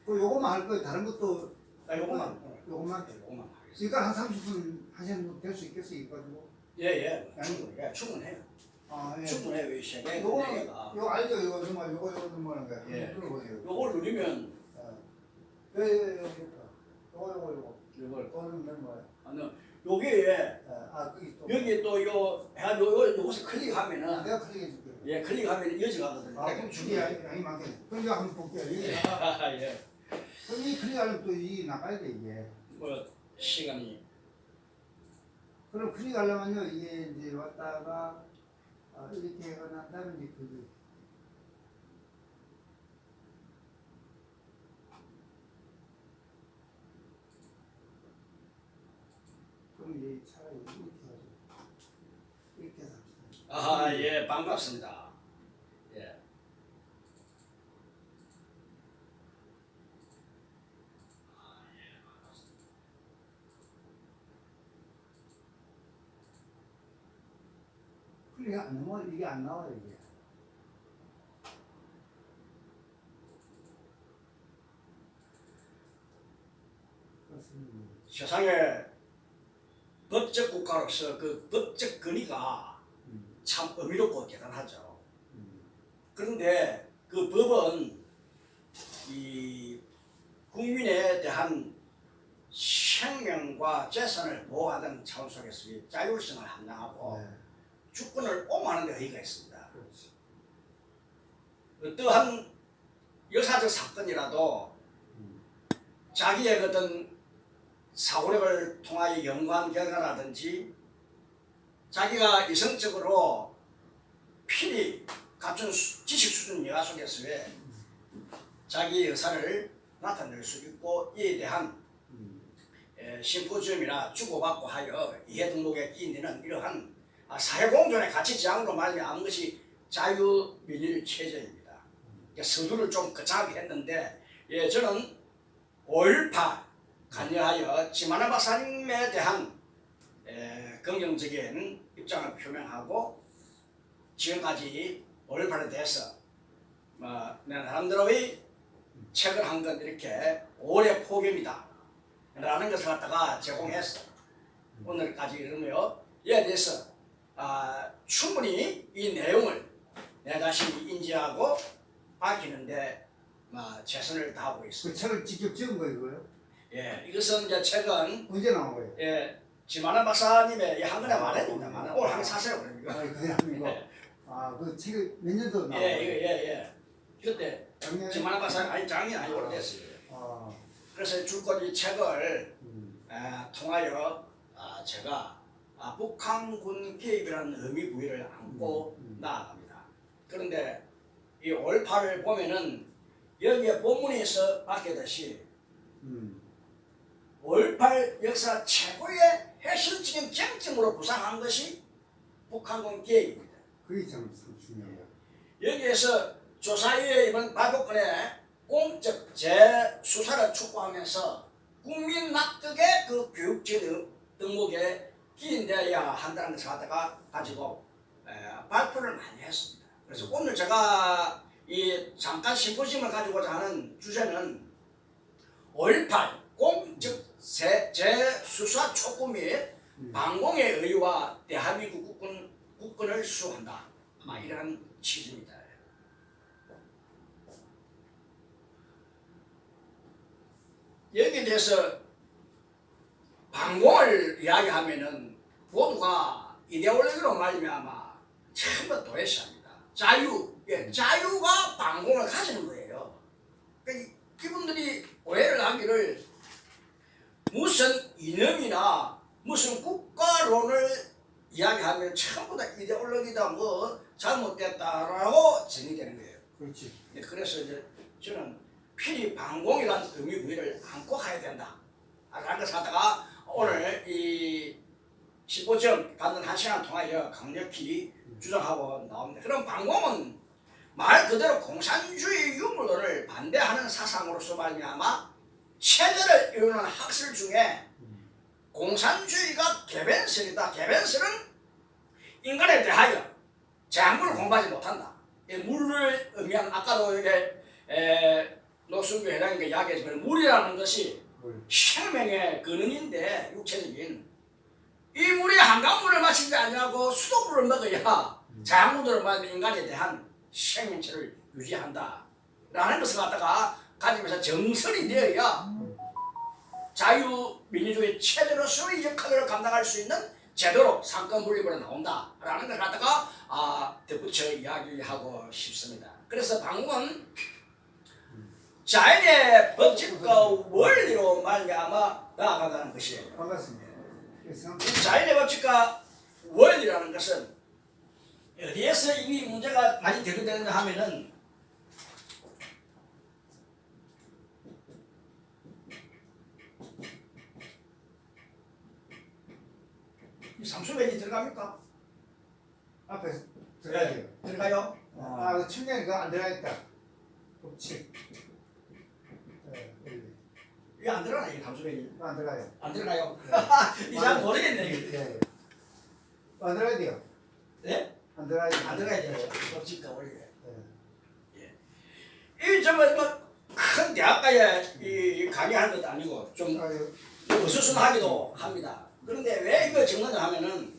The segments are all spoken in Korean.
그 요거만 할 거예요. 다른 것도 요것만. 요거만. 요것만 하겠습니다. 그러니까 한 30분 하시면 될 수 있겠어요. 이가지고. 예. 충분해요. 아, 예. 충분해요. 이 세계 요거 내가. 요 알죠? 요거 정말 요거 정말 거야. 예. 들어보세요. 요걸 누르면 예. 요거. 이걸 그거는 뭐야? 여기에 거기 또. 여기 또요 요것을 클릭하면은 내가 클릭해 줄게. 예 클릭하면 여지가거든요. 그럼 줄이 양이 많겠네. 그럼 이거 한번 볼게요. 여기 예. 그럼 이 클릭하려면 또 이 나가야 돼 이게. 뭐 시간이 그럼 클릭하려면요 이게 이제 왔다가 이렇게 해가 난 다음에 이제 그게 그럼 이제 차라리 이렇게 하죠. 이렇게 해서 합시다. 예 반갑습니다. 예. 클릭 안 넘어 이게 안 나와요 이게. 그렇습니다. 세상에 법적 국가로서 그 법적 권위가 참 의미롭고 대단하죠. 그런데 그 법은 이 국민에 대한 생명과 재산을 보호하는 차원 속에서 자율성을 함양하고 네. 주권을 옹호하는 데 의의가 있습니다. 그렇지. 어떠한 역사적 사건이라도 자기의 어떤 사고력을 통하여 연구한 결과라든지 자기가 이성적으로 필히 갖춘 지식 수준 여하 속에서의 자기 의사를 나타낼 수 있고 이에 대한 심포지엄이나 주고받고 하여 이해 등록에 끼인되는 이러한 사회공존의 가치 지향으로 말미암은 것이 자유민일 체제입니다. 서두를 좀 거창하게 했는데 저는 5.18 관여하여 지만한 박사님에 대한 긍정적인 입장을 표명하고 지금까지 5.18에 대해서 내 나름대로의 책을 한 건 이렇게 올해 포기입니다 라는 것을 갖다가 제공했어. 오늘까지 이러며 이에 대해서 충분히 이 내용을 내 자신이 인지하고 밝히는데 최선을 다하고 그 있습니다. 책을 직접 지은 거예요, 이거요? 예, 이것은 이제 책은 언제 나온 거예요? 지만한 박사님의 한 권에 만원입니다. 오늘 한 개 사세요, 그러니까. 그게 아니고. 그 책이 몇 년도 나온 거예요? 예. 그때 작년에? 지만한 박사님 작년 아니 오래됐어요. 그래서 줄곧 이 책을 통하여 제가 북한군 개입이라는 의미 부여를 안고 나아갑니다. 그런데 이 5.18을 보면은 여기에 본문에서 밝히듯이 5.18 역사 최고의 핵심적인 쟁점으로 부상한 것이 북한군 개입입니다. 그게 참 중요해요. 여기에서 조사위의 이번 발표권에 공적 재수사를 촉구하면서 국민 납득의 그 교육제 등록에 기인되어야 한다는 것을 갖다가 가지고 발표를 많이 했습니다. 그래서 오늘 제가 이 잠깐 심포지엄을 가지고자 하는 주제는 5.18 공적 재수사 촉구 및 방공의 의의와 대한민국 국권을 수호한다. 아마 이러한 취지입니다. 여기에 대해서 방공을 이야기하면은 모두가 이데올로기로 말미암아 전부 도외시합니다. 자유가 방공을 가지는 거예요. 그러니까 이분들이 오해를 하기를 무슨 이념이나 무슨 국가론을 이야기하면 전부 다 이데올로기다 뭐 잘못됐다라고 정의되는 거예요. 그렇지. 그래서 이제 저는 필히 방공이라는 의미 부여를 안고 가야 된다. 라는 것을 갖다가 오늘 이 심포지엄 갖는 한 시간 통하여 강력히 주장하고 나옵니다. 그럼 방공은 말 그대로 공산주의 유물론을 반대하는 사상으로서 말미암아 체제를 이루는 학설 중에 공산주의가 개변설이다. 개변설은 인간에 대하여 재앙을 공부하지 못한다. 이 물을 의미한 아까도 이렇게 노순규 회장님께 이야기했지만 물이라는 것이 물. 생명의 근원인데 육체적인 이 물이 한강물을 마시지 아니하고 수돗물을 먹어야 자양분들을 마시는 인간에 대한 생명체를 유지한다 라는 것을 갖다가 가지면서 정설이 되어야 자유민주주의 체제로서의 역할을 감당할 수 있는 제대로 상권 분립으로 나온다 라는 걸 갖다가 덧붙여 이야기하고 싶습니다. 그래서 방금은 자연의 법칙과 원리로 말미암아 나아간다는 것이에요. 반갑습니다. 그래서 이 자연의 법칙과 원리라는 것은 어디에서 이미 문제가 많이 대두되는가 하면은 이 삼수변이 들어갑니까? 앞에 들어가야 돼요. 들어가요? 그 측면이 그거 안 들어가 있다. 법칙. 네, 이게 안 들어가네 이 삼수변이. 안 들어가요. 안 들어가요? 이 잘 모르겠네 이게. 네. 안 들어가야 돼요. 네? 안 들어가야 돼요. 안 들어가야 돼요. 법칙과 원리. 네. 이 정말 뭐큰 대학가에 이 강의하는 것도 아니고 좀 아유, 어수선하기도 합니다. 그런데 왜 이거 적느냐 하면은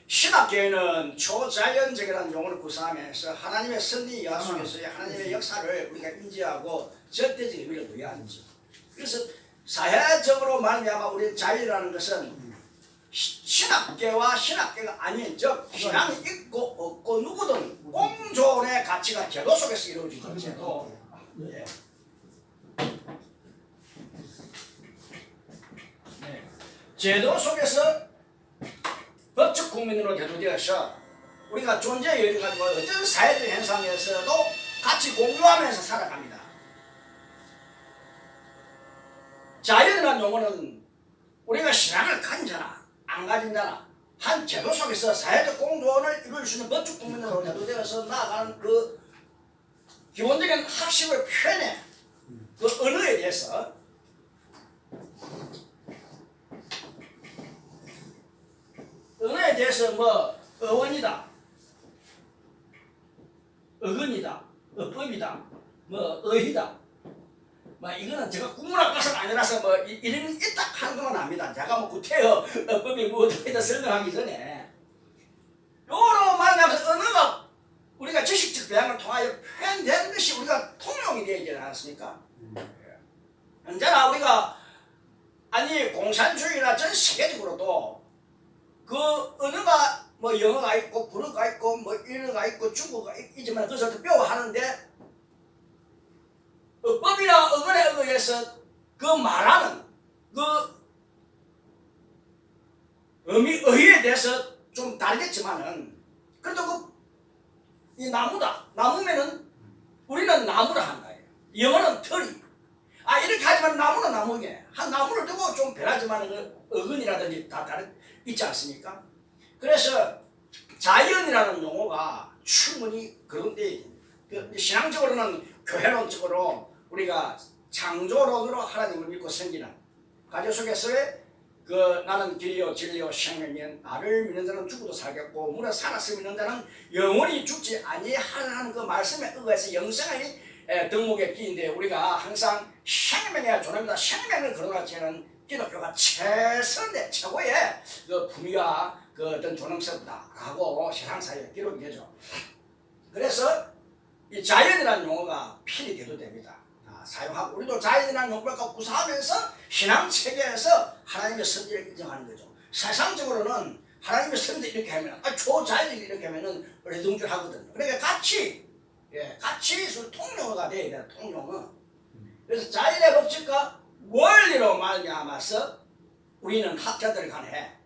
신학계에는 초자연적이라는 용어를 구사하면서 하나님의 섭리 약속에서의 하나님의 역사를 우리가 인지하고 절대적 의미를 부여하는지. 그래서 사회적으로 말미암아 우리 자유라는 것은 신학계와 신학계가 아닌 즉 신앙이 있고 없고 누구든 공존의 가치가 제도 속에서 이루어지는 제도. 예. 네. 제도 속에서 법적 국민으로 대두되어서 우리가 존재 여유 가지고 어떤 사회적 현상에서도 같이 공유하면서 살아갑니다. 자연이라는 용어는 우리가 신앙을 가진 자나 안 가진 자나 한 제도 속에서 사회적 공존을 이룰 수 있는 법적 국민으로 대두되어서 나아가는 그 기본적인 학식을 표현해 그 언어에 대해서 언어에 대해서 뭐 어원이다, 어근이다, 어법이다, 뭐 어희다. 뭐 이거는 제가 국문학 가서는 아니라서 뭐 이런 있다 하는 것만 압니다. 제가 뭐 구태여 어법이 뭐어떻게 설명하기 전에 요로 말하면서 언어가 우리가 지식적 배양을 통하여 표현된 것이 우리가 통용이 되어 있지 않았습니까? 언제나 우리가 아니 공산주의나 전 세계적으로도 그 언어가 뭐 영어가 있고 불어가 있고 뭐 일어가 있고 중국어가 있지만 그것을 배워하는데 법이나 어근에 의해서 그 말하는 그 의미에 대해서 좀 다르겠지만은 그래도 이 나무다. 나무면은 우리는 나무라 한 거예요. 영어는 터리. 이렇게 하지만 나무는 나무게. 한 나무를 두고 좀 변하지만 그 어근이라든지 다 있지 않습니까? 그래서 자연이라는 용어가 충분히 그런 데 신앙적으로는 교회론적으로 우리가 창조론으로 하나님을 믿고 섬기는 가정 속에서의 그 나는 길이요 진리요 생명이면 나를 믿는 자는 죽어도 살겠고 물에 살아서 믿는 자는 영원히 죽지 아니하는 그 말씀에 의해서 영생의 덕목에 끼인데 우리가 항상 생명의 존엄이다. 생명을 거론하지는 기독교가 최선의 최고의 그 분위와 그 어떤 존엄스럽다라고 세상사에 기록이 되죠. 그래서 이 자연이라는 용어가 필히 대두됩니다. 사용하고 우리도 자연이라는 용어를 구사하면서 신앙 체계에서 하나님의 섭리를 인정하는 거죠. 세상적으로는 하나님의 섭리 이렇게 하면 초자연이 이렇게 하면은 어리둥절하거든요. 그러니까 같이 통용어가 돼야 돼요. 통용어. 그래서 자연의 법칙과 원리로 말미암아서 우리는 학자들 간에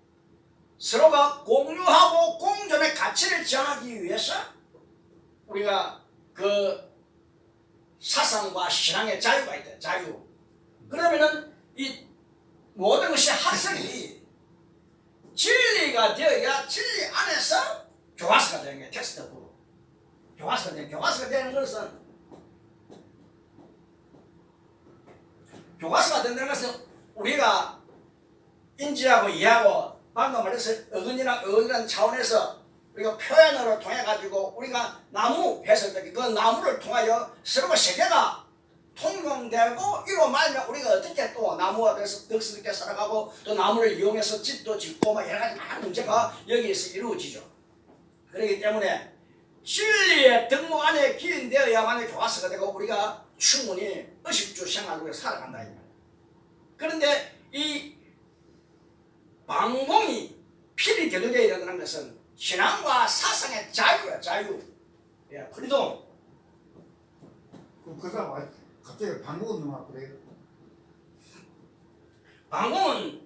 서로가 공유하고 공존의 가치를 정하기 위해서 우리가 그 사상과 신앙의 자유가 있다. 자유. 그러면은 이 모든 것이 학설이 진리가 되어야 진리 안에서 교과서가 되는 게 텍스트북. 교과서가 되는 것은 교과서가 된다는 것은 우리가 인지하고 이해하고 방금 말해서 어근이랑 어근이라는 차원에서 우리가 표현으로 통해 가지고 우리가 나무 했을 때 그 나무를 통하여 서로 세계가 통용되고 이로 말면 우리가 어떻게 또 나무와 덕스럽게 살아가고 또 나무를 이용해서 집도 짓고 막 여러 가지 많은 문제가 여기에서 이루어지죠. 그렇기 때문에 진리의 등목 안에 기인되어야만 교화서가 되고 우리가 충분히 의식주 생활로 살아간다. 그런데 이 방공이 필히 대두되어야 된다는 것은 신앙과 사상의 자유야, 자유. 예, 프리덤. 그 사람 갑자기 방법은 너무 그래요. 방공은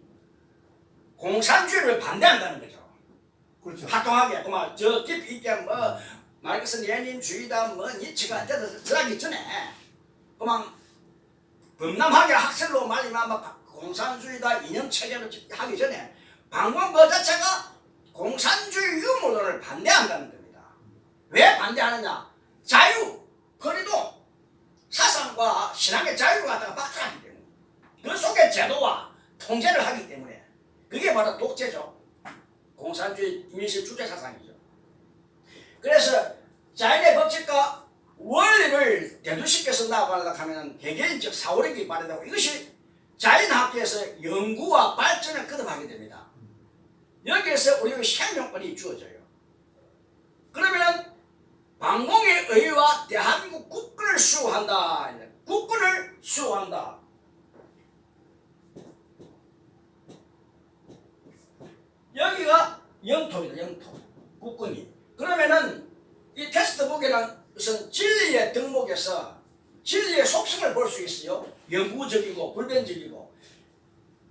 공산주의를 반대한다는 거죠. 그렇죠. 활동하게, 그만 저 깊이 있게 뭐 마르크스 레닌주의다, 뭐 니츠가 들어가기 전에 그만 범람하게 학설로 말리면 막 공산주의다 이념 체계를 하기 전에 방공 그 자체가 공산주의 유물론을 반대한다는 겁니다. 왜 반대하느냐? 자유, 거리도 사상과 신앙의 자유를 갖다가 박탈하기 때문에 그 속에 제도와 통제를 하기 때문에 그게 바로 독재죠. 공산주의 민실 주체 사상이죠. 그래서 자연의 법칙과 원리를 대두시켜 쓴다고 하면 개개인적 사고력이 발휘되고 이것이 자연학계에서 연구와 발전을 거듭하게 됩니다. 여기에서 우리의 생명권이 주어져요. 그러면 방공의 의와 대한민국 국군을 수호한다. 국군을 수호한다. 여기가 영토입니다. 영토. 국군이. 그러면은 이 텍스트북에는 우선 진리의 덕목에서 진리의 속성을 볼 수 있어요. 영구적이고 불변적이고.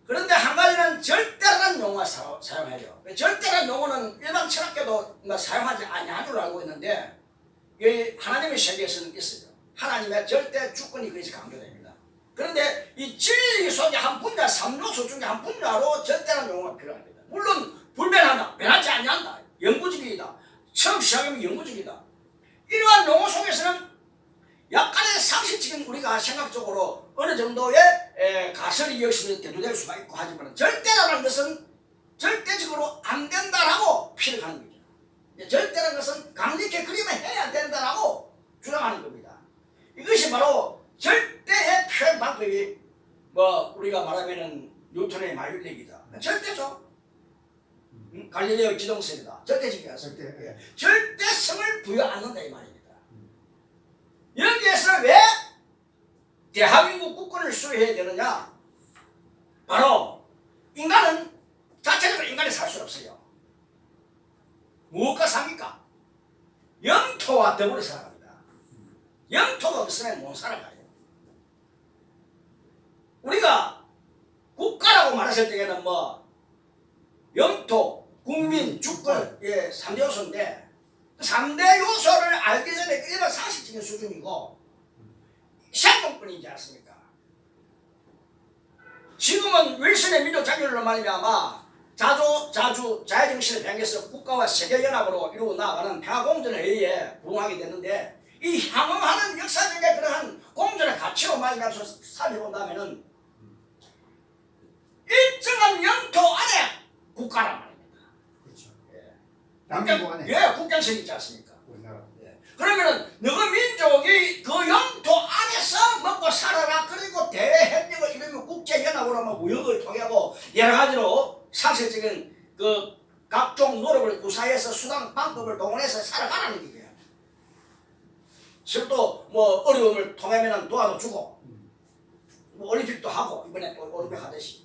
그런데 한 가지는 절대라는 용어를 사용해요. 절대라는 용어는 일반 철학계도 사용하지 않는 줄 알고 있는데 이 하나님의 세계에서는 있어요. 하나님의 절대 주권이 거기서 강조됩니다. 그런데 이 진리 속의 한 분야, 3요소 중에 한 분야로 절대라는 용어가 필요합니다. 물론 불변하다, 변하지 않는다, 영구적이다, 처음 시작하면 영구적이다. 이러한 용어 속에서는 약간의 상식적인 우리가 생각적으로 어느 정도의 가설이 여기서 대두될 수가 있고 하지만 절대라는 것은 절대적으로 안 된다라고 피력하는 거죠. 절대라는 것은 강력히 그림을 해야 된다라고 주장하는 겁니다. 이것이 바로 절대의 표현 방법이 뭐 우리가 말하면은 뉴턴의 만유력이다. 절대죠. 갈릴레오 지동설이다. 절대적이야. 절대. 절대성을 부여 않는다 이 말입니다. 여기에서 왜 대한민국 국군을 수호해야 되느냐? 바로 인간은 자체적으로 인간이 살 수 없어요. 무엇과 삽니까? 영토와 더불어 살아갑니다. 영토가 없으면 못 살아가요. 우리가 국가라고 말했을 때에는 뭐 영토, 국민, 주권 3대 요소인데 3대 요소를 알기 전에 일반 상식적인 수준이고 생존권이지 않습니까? 지금은 윌슨의 민족 자유로 말미암아 자유정신을 변경해서 국가와 세계연합으로 이루어 나아가는 평화공존에 의해 부응하게 됐는데 이 향응하는 역사적인 그러한 공존의 가치로 말미암아서 살펴본다면은 일정한 영토 안에 국가란 말입니다. 그렇죠. 남북 안에. 예, 국경선이 있지 않습니까? 우리나라. 그러면은 너희 민족이 그 영토 안에서 먹고 살아라. 그리고 대협력을 이루면 국제연합으로 뭐 무역을 통하고 여러 가지로 상식적인 그 각종 노력을 구사해서 수단 방법을 동원해서 살아가라는 얘기예요. 실도 뭐 어려움을 통하면 도와도 주고 뭐 올림픽도 하고 이번에 또 올림픽 하듯이.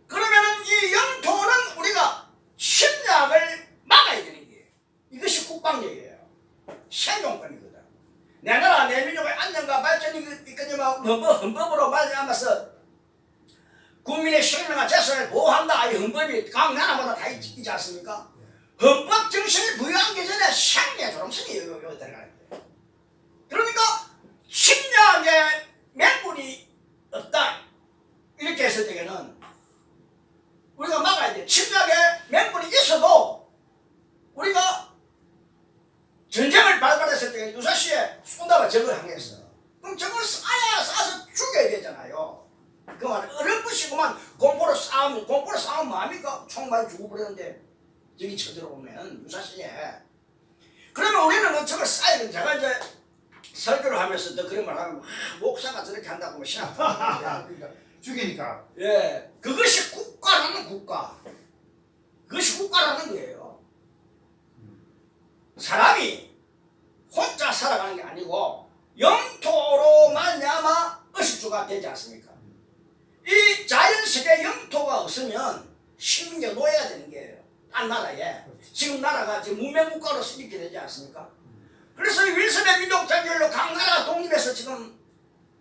그러면은 이 영토는 우리가 침략을 막아야 되는 게 이것이 국방력이에요. 생존권이거든. 내 나라 내 민족의 안정과 발전이 있거니와 헌법으로 말미암아서 국민의 생명과 재산을 보호한다. 이 헌법이 각 나라마다 다 있지 않습니까? 헌법 정신을 부여하기 전에 생명의 조롱성이 여기 들어가는 거예요. 그러니까 침략의 맹군이 없다. 이렇게 했을 때에는 우리가 막아야 돼. 침략의 맹군이 있어도 우리가 전쟁을 발발했을 때 유사시에 쏜다가 적을 항해했어. 그럼 적을 쏴서 죽여야 되잖아요. 그 말 어렵듯이구만 공포로 싸우면 뭐합니까? 총 많이 죽어버렸는데 저기 쳐들어오면 유사시에. 그러면 우리는 저걸 쌓이는 제가 이제 설교를 하면서 또 그런 말 하면 목사가 저렇게 한다고 뭐 신학. 그러니까 죽이니까. 예, 그것이 국가라는 국가. 그것이 국가라는 거예요. 사람이 혼자 살아가는 게 아니고 영토로 말미암아 의식주가 되지 않습니까? 이 자연식의 영토가 없으면 식민지 노예가 되는 거예요. 딴 나라에. 지금 나라가 지금 문명국가로서 이렇게 되지 않습니까? 그래서 윌슨의 민족단결로 각 나라가 독립해서 지금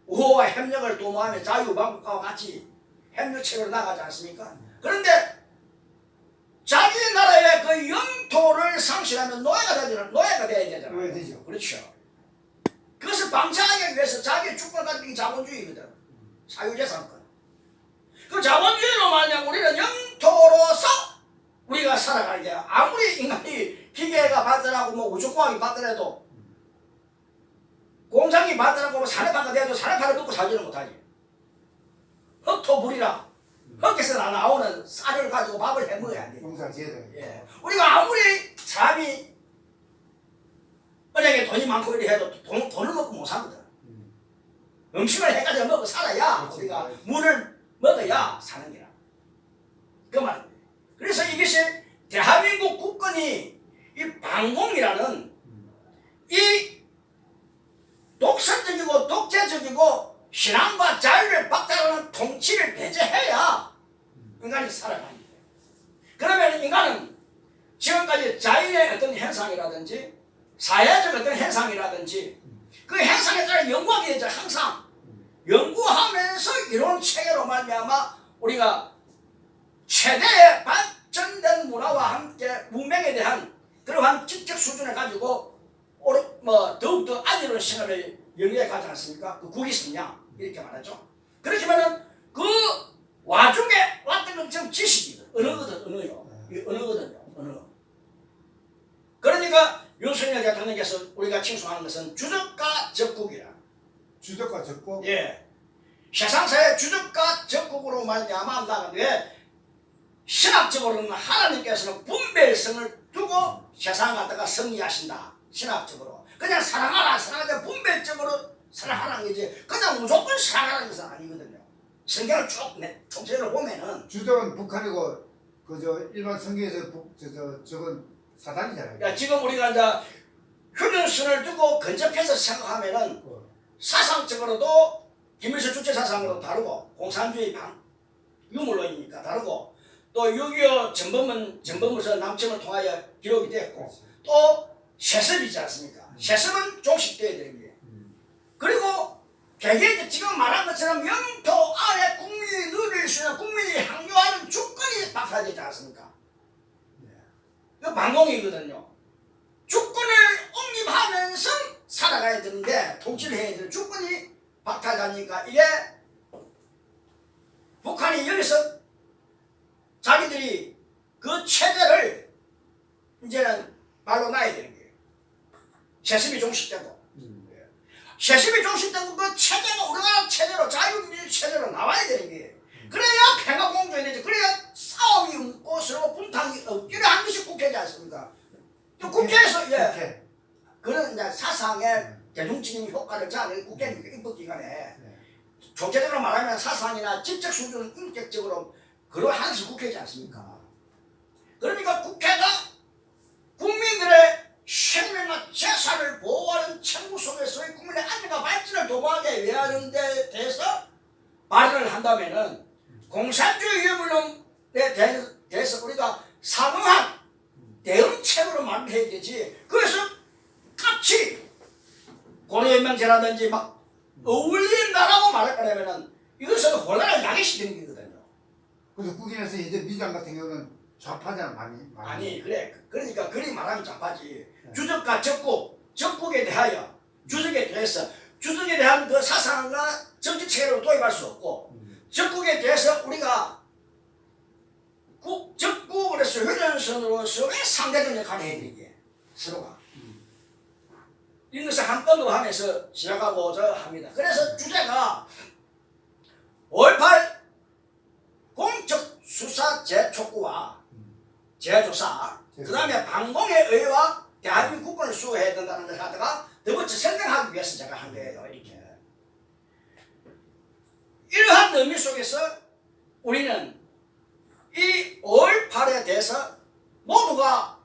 우호와 협력을 도모하며 자유방국가와 같이 협력체로 나가지 않습니까? 그런데 자기 나라의 그 영토를 상실하면 노예가 돼야 되잖아요. 노예 되죠. 그렇죠. 그것을 방치하기 위해서 자기의 주권 가진 게 자본주의거든. 사유재산권. 그 자본주의로 말하면 우리는 영토로서 우리가 살아가는 게 아무리 인간이 기계가 발달하고 뭐 우주과학이 발달해도 공장이 발달하고 뭐 산업화가 돼도 산업화를 먹고 살지는 못하지. 흑토불이라 흑에서 나오는 쌀을 가지고 밥을 해 먹어야 돼. 농사 지어야 돼. 예. 우리가 아무리 사람이 은행에 돈이 많고 이래 해도 돈을 먹고 못 사거든. 음식을 해가지고 먹고 살아야 그렇지. 우리가 물을 먹어야 사는 게라. 그 말입니다. 그래서 이것이 대한민국 국권이 이 반공이라는 이 독선적이고 독재적이고 신앙과 자유를 박탈하는 통치를 배제해야 인간이 살아갑니다. 그러면 인간은 지금까지 자연의 어떤 현상이라든지 사회적 어떤 현상이라든지 그 현상에 따라 연구하게 되죠. 항상 연구하면서 이런 체계로 말미암아 우리가 최대의 발전된 문화와 함께 문명에 대한 그러한 지적 수준을 가지고 더욱더 안이로운 생활을 영위해 가지 않습니까? 그 국위성량 이렇게 말하죠. 그렇게 하면은 그 와중에 왔던 건 지금 지식이거든. 언어거든. 언어요. 언어거든요. 언어. 그러니까 윤석열 대통령께서 우리가 칭송하는 것은 주적과 적국이라. 주적과 적국. 예. 세상사의 주적과 적국으로 말미암아 나가는데 신학적으로는 하나님께서는 분별성을 두고 세상을 갖다가 섭리하신다. 신학적으로. 그냥 사랑하라 사랑하자 분별적으로 사랑하라는 거지. 그냥 무조건 사랑하라는 것은 아니거든요. 성경을 쭉 총체적으로 보면은 주적은 북한이고 그저 일반 성경에서 저건 사단이잖아요. 야, 지금 우리가 이제 휴전선을 두고 근접해서 생각하면은 사상적으로도 김일성 주체 사상으로 다르고 공산주의 유물론이니까 다르고 또 6.25 전범으로서 남침을 통하여 기록이 됐고 또 세습이지 않습니까? 세습은 종식돼야 되는 거예요. 그리고 개개인 지금 말한 것처럼 영토 안에 국민이 누릴 수 있는 국민이 향유하는 주권이 박탈되지 않습니까? 이거 반공이거든요. 주권을 옹립하면서 살아가야 되는데 통치를 해야 되는 주권이 박탈되니까 이게 북한이 여기서 자기들이 그 체제를 이제는 발로 놔야 되는 거예요. 세습이 종식되고 세습이 종식되고 그 체제가 우리나라 체제로 자유민주 체제로 나와야 되는 거예요. 그래야 평화 공존이 되지. 그래야 싸움이 없고 서로 분탕이 없기를 한 것이 국회지 않습니까? 또 국회에서 예. 그런 이제 사상의 대중적인 효과를 자는 국회는 입법기관에 총체적으로 말하면 사상이나 지적 수준은 인격적으로 그러한 것이 국회지 않습니까? 그러니까 국회가 국민들의 생명과 재산을 보호하는 책무 속에서의 국민의 안전과 발전을 도모하게 위하는 데 대해서 발언을 한다면은 공산주의 유물론에 대해서 우리가 상응한 대응책으로 만들어야 되지. 그래서 같이 고려연맹제라든지 막 어울린다라고 말할 거라면은 이것은 혼란을 야기시키는 거거든요. 그래서 국인에서 이제 민주당 같은 경우는 좌파잖아 많이. 아니 그래. 그러니까 그리 말하면 좌파지. 주적과 적국에 대하여 주적에 대한 그 사상과 정치 체계로 도입할 수 없고 적국에 대해서 우리가 적국으로서 휴전선으로서 왜 상대적 역할을 해야 되게 서로가 이것을 한 언급하면서 시작하고자 합니다. 그래서 주제가 5.18 공적 수사 재촉구와 재조사 그 다음에 방공의 의와 대한민국 국군을 수호해야 된다는 것을 갖다가 더 멋지 설명하기 위해서 제가 한 거예요. 이렇게. 이러한 의미 속에서 우리는 이 5.18에 대해서 모두가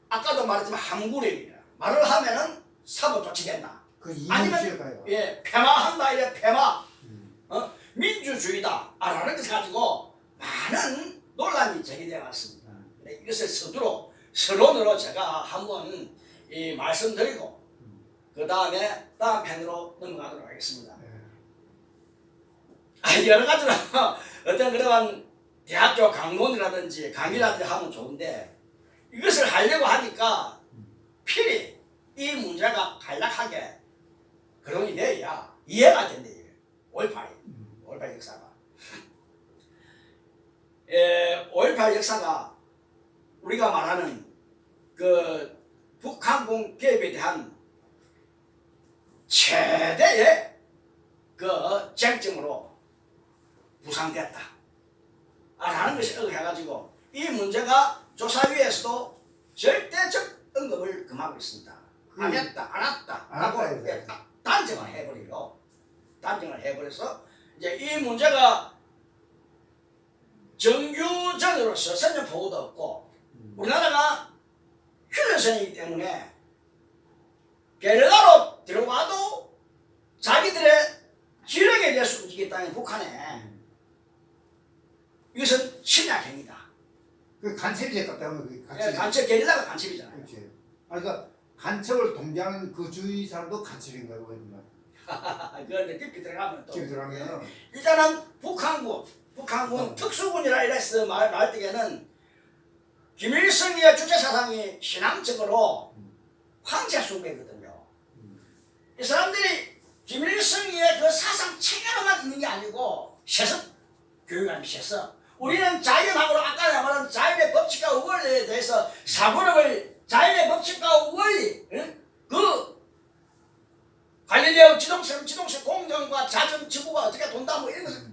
아까도 말했지만 함구력이라 말을 하면은 사고 조치된다. 그 이유 아니면 지을까요? 예 폐마한다 이래 폐마 민주주의다 라는 것을 가지고 많은 논란이 제기되어 왔습니다. 이것을 서론으로 제가 한번 말씀드리고 그 다음에 다음 편으로 넘어가도록 하겠습니다. 여러 가지로 어떤 그러한 대학교 강론이라든지 강의라든지 하면 좋은데 이것을 하려고 하니까 필히 이 문제가 간략하게 거론이 되어야 이해가 된대요. 5.18 역사가. 5.18 역사가 우리가 말하는 그 북한군 개입에 대한 최대의 그 쟁점으로 부상됐다. 라는 것이 해가지고 이 문제가 조사위에서도 절대적 언급을 금하고 있습니다. 안 했다, 안 왔다 라고 단정을 해버리고 단정을 해버려서 이제 이 문제가 정규전으로서 선전포고도 없고 우리나라가 휴전선이기 때문에 게르라로 들어와도 자기들의 지령에 대해서 움직이겠다는 북한에 이것은 침략행위다. 그 간첩이 됐다 하면 그 간첩 게릴라가 간첩이잖아요. 그렇지. 그러니까 간첩을 동정하는 그 주위 사람도 간첩인 거고 그러니까. 그런데 깊이 들어가면 또 깊이 들어가면 일단은 북한군 특수군이라 이래서 말 때에는 김일성의 주체 사상이 신앙적으로 황제 숭배거든요. 이 사람들이 김일성의 그 사상 체계로만 있는 게 아니고 세습 교육하는 세습. 우리는 자연하고 아까 말한 자연의 법칙과 원리에 대해서 사고력을 자연의 법칙과 원리 그 갈릴레오 지동설 공정과 자전 지구가 어떻게 돈다 뭐 이런 것을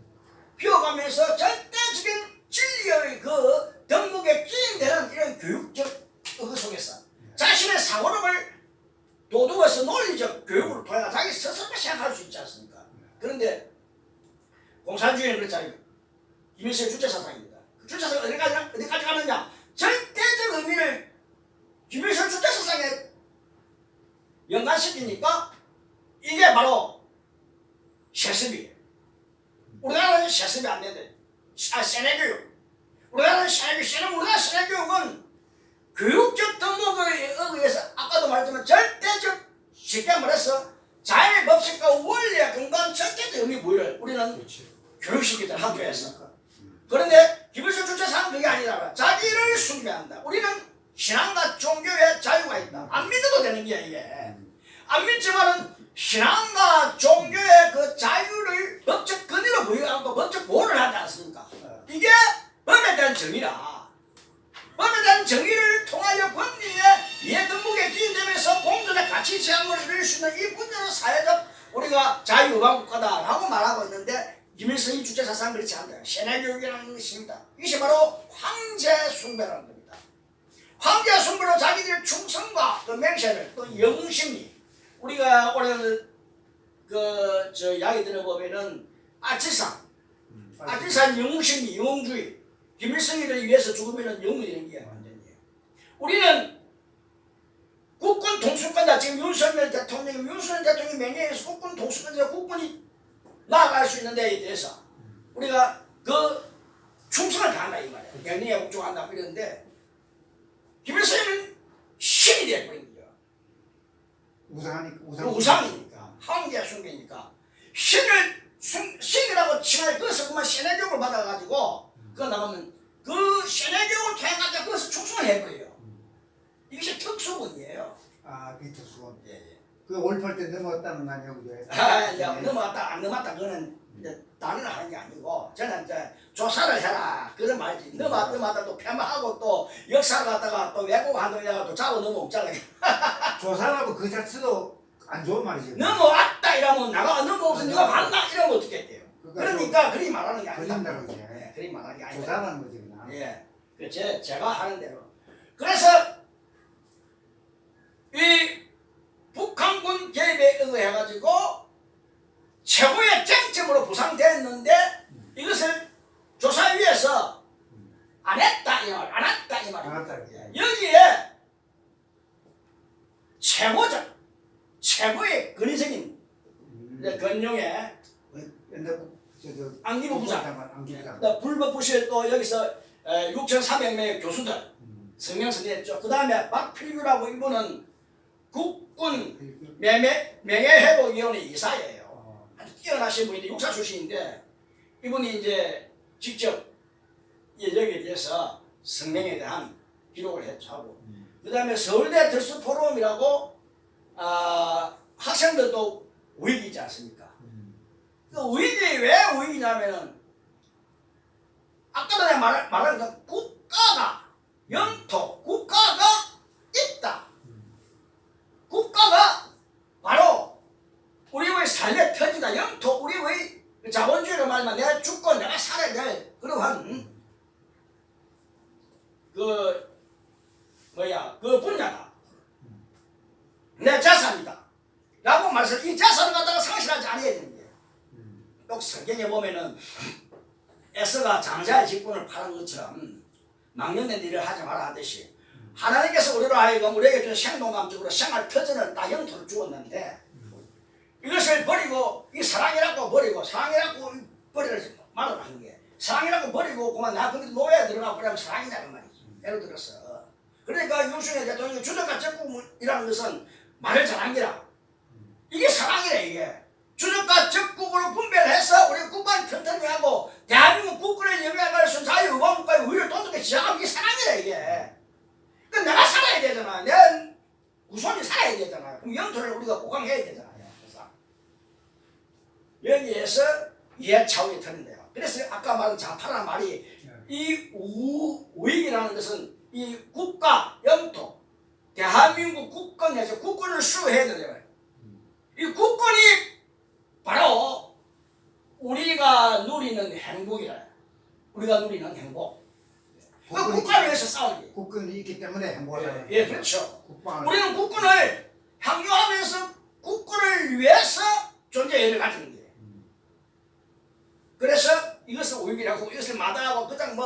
비워가면서 절대적인 진리의 그 덕목에 기인되는 이런 교육적 그 속에서 자신의 사고력을 도둑어서 논리적 교육을 통해 자기 스스로 생각할 수 있지 않습니까? 그런데 공산주의는 그렇잖아요. 김일성의 주체사상입니다. 그 주체사상이 어디까지 가느냐? 절대적 의미를 김일성 주체사상에 연관시키니까 이게 바로 세습이에요. 우리나라는 세습이 안 되는데 세뇌교육. 우리나라 세뇌교육은 교육적 덕목에 의해서 아까도 말했지만 절대적 쉽게 말해서 자연의 법칙과 원리에 근거한 절대적 의미 부여를 우리는 교육시키잖아 학교에서. 그런데 김일성 주체사상은 그게 아니라 자기를 숭배한다. 우리는 신앙과 종교에 자유가 있다. 안 믿어도 되는 게 이게. 안 믿지만은 신앙과 종교의 그 자유를 법적 근위로 부여하고 법적 보호를 하지 않습니까? 이게 법에 대한 정의라. 법에 대한 정의를 통하여 법리의 이해등목에 기인되면서 공존의 가치 제한을 이룰 수 있는 이 분야는 사회적 우리가 자유의방국가다라고 말하고 있는데 김일성이 주체사상 그렇지 않아요. 세뇌교육이라는 것입니다. 이것이 바로 황제 숭배라는 겁니다. 황제 숭배로 자기들의 충성과 그 맹세를 또 영심리 우리가 올해 저 이야기 들어보면은 아치산 영웅심리 영웅주의 김일성이를 위해서 죽으면은 영웅이 되는 게 완전히 우리는 국군 통수권자 지금 윤석열 대통령이 명예에서 국군 통수권자 국군이 나아갈 수 있는 데에 대해서 우리가 그 충성을 다한다 이 말이야. 명예에 복종한다 이러는데 김일성은 신이 되어버린 거죠. 우상이니까 황제 숭배니까 신이라고 칭할 그것을 그만 세뇌교육을 받아가지고 그거 나가면 그 세뇌교육을 통해가지고 그것을 충성을 해버려요. 이것이 특수군이에요. 아, 그 특수군. 예. 그 5.18 때 넘어갔다는 거 아니에요, 그게? 넘어갔다 안 넘어갔다 그거는 이제 단언을 하는 게 아니고 저는 이제 조사를 해라 그런 말이지. 넘어갔다 또 폐마하고 또 역사를 갖다가 또 왜곡한다고 또 잡아 넘어오잖아요. 조사하고 그 자체도 안 좋은 말이죠. 넘어왔다 이러면 나가 넘어오서 네가 봤나 이러면 어떻게 돼요? 그러니까 그리 말하는 게 아니다. 그린다는 거지. 그리 말하는 게 아니다. 조사하는 거지, 그냥. 예, 제가 하는 대로. 그래서 이 북한군 개입에 의해가지고 최고의 쟁점으로 부상됐는데 이것을 조사위에서 안 했다 이 말, 안 했다 이 말입니다. 여기에 최고의 근위적인 근용의 안기부 부장, 불법부실 또 여기서 6,400명의 교수들 성명서냈죠. 그 다음에 박필규라고 이분은 국군 명예회복위원회 이사예요. 아주 뛰어나신 분인데 육사 출신인데 이분이 이제 직접 여기에 대해서 성명에 대한 기록을 했죠. 그 다음에 서울대 들스 포럼이라고 학생들도 우익이 있지 않습니까? 그 우익이 왜 우익이냐면은 아까 전에 말한 그 국가가 영토 국가가 있다. 국가가 바로 우리의 삶의 터지다. 영토 우리의 자본주의로 말하면 내가 죽고 내가 살아야 될 그러한 그 분야다. 내 자산이다. 라고 말해서 이 자산을 갖다가 상실하지 않아야 되는 거예요. 또 성경에 보면은 에서가 장자의 직분을 파는 것처럼 망령된 일을 하지 마라 하듯이 하나님께서 우리로 하여금 우리에게 준 생동감적으로 생활 터전을 다 영토를 주었는데 이것을 버리고 이 사랑이라고 버리고 사랑이라고 버리지 말아라 하는 게 사랑이라고 버리고 그만 나 거기 노예에 들어가 버리면 사랑이냐는 말이지. 예를 들어서 그러니까 윤석열 대통령이 주적과 적국이라는 것은 말을 잘한 게라 이게 사랑이래. 이게 주적과 적국으로 분별해서 우리 국방을 튼튼히 하고 대한민국 국군을 영향할 수 있는 자유의무국가의 우위를 돈독히 지향하는 게 사랑이래. 이게 그러니까 내가 살아야 되잖아. 내 후손이 살아야 되잖아요. 그럼 영토를 우리가 보강해야 되잖아요. 그래서 여기에서 이해차원이 터는데요. 그래서 아까 말한 좌파라는 말이 이 우익이라는 것은 이 국가, 영토, 대한민국 국권에서 국권을 수호해야 되잖아요. 이 국권이 바로 우리가 누리는 행복이라. 우리가 누리는 행복. 그 국가를 위해서 싸우는 거예요. 국권이 있기 때문에 행복하다. 예, 그렇죠. 우리는 국권을 향유하면서 국권을 위해서 존재를 가지는 거예요. 그래서 이것을 오익이라고 이것을 마다하고 그냥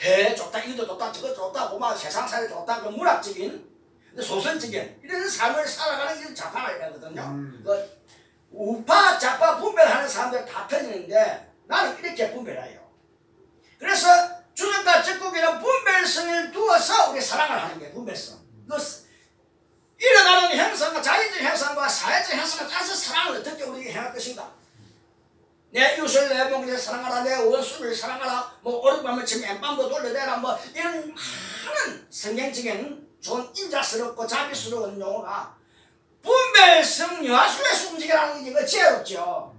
해 좋다 이것도 좋다 저거 좋다고 막 세상살이 좋다 그 문학적인 소설적인 이런 삶을 살아가는 이런 좌파가 이거든요. 그 우파 좌파 분별하는 사람들 다 틀리는데 나는 이렇게 분별해요. 그래서 주적과 적국이라는 분별성을 두어서 우리 사랑을 하는 게 분별성. 일어나는 형상과 자연적 형상과 사회적 형상을 따라서 사랑을 어떻게 우리에게 행할 것인가. 내 이웃을 내 동생을 사랑하라, 내 원수를 사랑하라, 오른밤을 치면 왼밤도 돌려대라, 이런 많은 성경적인 좋은 인자스럽고 자비스러운 용어가 분별성 여하술에서 움직이라는 게 이거 지혜롭죠.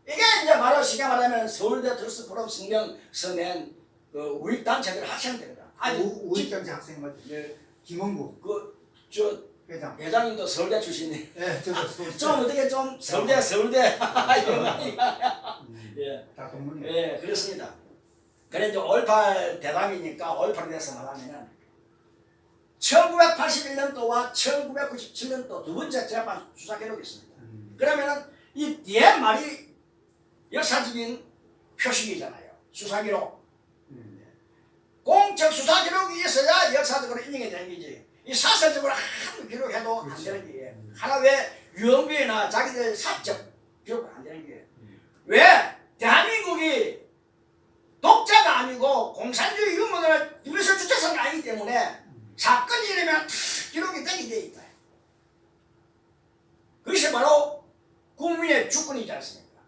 이게 이제 바로 쉽게 말하면 서울대 들스 포럼 성명서 낸 그 우익단체들 학생들이다. 우익단체 학생 맞죠? 네. 김원구 회장님도 서울대 출신이. 네, 저도 좀 어떻게 좀 서울대 예, 다 동문이에요. 예, 그렇습니다. 그래 이제 5.18 대담이니까 5.18에 대해서 말하면은 1981년도와 1997년도 두 번째 재판 수사 기록이 있습니다. 그러면은 이 뒤에 말이 역사적인 표식이잖아요. 수사 기록. 공적 수사 기록이 있어야 역사적으로 인정이 되는 거지. 이 사설적으로 아무 기록해도 안 되는 게 하나 왜 유언비나 자기들 사적 기록은 안 되는 게 왜 대한민국이 독자가 아니고 공산주의 유물을 유물설 주체성이 아니기 때문에 사건이 이러면 다 기록이 되게 돼 있다. 그것이 바로 국민의 주권이지 않습니까?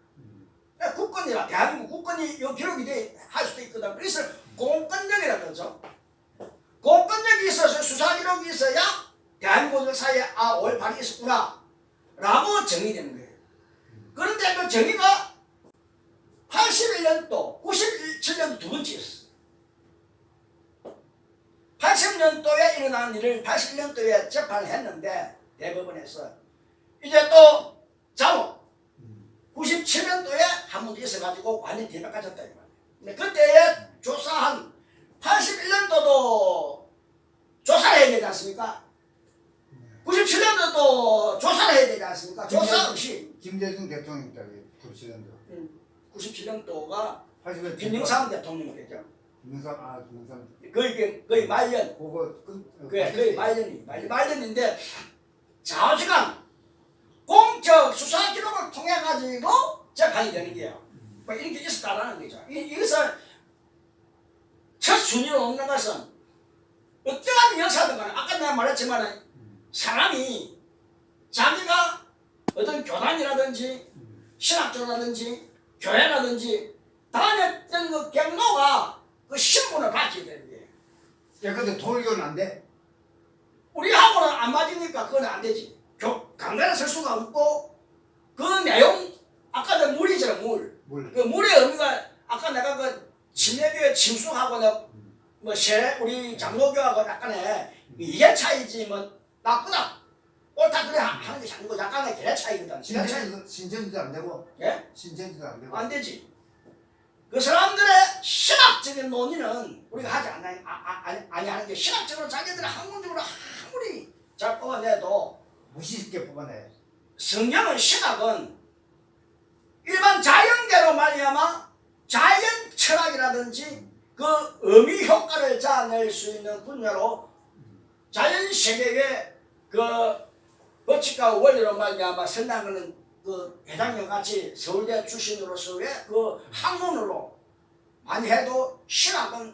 국권이라 대한민국 국권이 요 기록이 할 수도 있거든. 그래서 공권력이라 그러죠. 공권력이 있어서 수사 기록이 있어야 대한민국 사이에 5.18이 있었구나 라고 정의되는 거예요. 그런데 그 정의가 81년도, 97년도 두 번째 있었어요. 80년도에 일어난 일을 81년도에 재판을 했는데 대법원에서 이제 또 자로 97년도에 한 번 더 있어가지고 완전히 대박까졌다 이 말이에요. 근데 그때에 조사한 81년도도 조사를 해야 되지 않습니까? 97년도도 조사를 해야 되지 않습니까? 조사 없이 김대중 대통령 때 97년도. 97년도가 80년 김영삼 대통령이 되죠. 김영삼. 거의 말년. 그거 거의 말년인데 좌우지간 공적 수사 기록을 통해 가지고 재판이 되는 게요. 뭐 이렇게 있었다라는 거죠. 이것은 첫 순위로 없는 것은 어떠한 역사든 간에 아까 내가 말했지만 사람이 자기가 어떤 교단이라든지 신학교라든지 교회라든지 다녔던 그 경로가 그 신분을 받게 되는 거예요. 야, 근데 돌교는 안 돼? 우리하고는 안 맞으니까 그건 안 되지. 강단에 설 수가 없고 그 내용 아까 내 물이잖아 물. 그 물의 의미가 아까 내가 그 침례교회 침수하고 뭐 우리 장로교하고 약간의 이해 차이지 뭐 나쁘다 옳다 그래 하는 게 자꾸 약간의 계례 차이거든. 신천지도 안 되고. 예? 신천지도 안 되고. 안 되지. 그 사람들의 신학적인 논의는 우리가 하지 아니 하는 게 신학적으로 자기들이 학문적으로 아무리 잘 뽑아내도 무식하게 뽑아내. 성경은 신학은 일반 자연계로 말미암아 자연 철학이라든지 그 의미 효과를 자아낼 수 있는 분야로 자연 세계의 그 법칙과 원리로 말미암아 선당하는 그 회장님 같이 서울대 출신으로서의 그 학문으로 많이 해도 신학은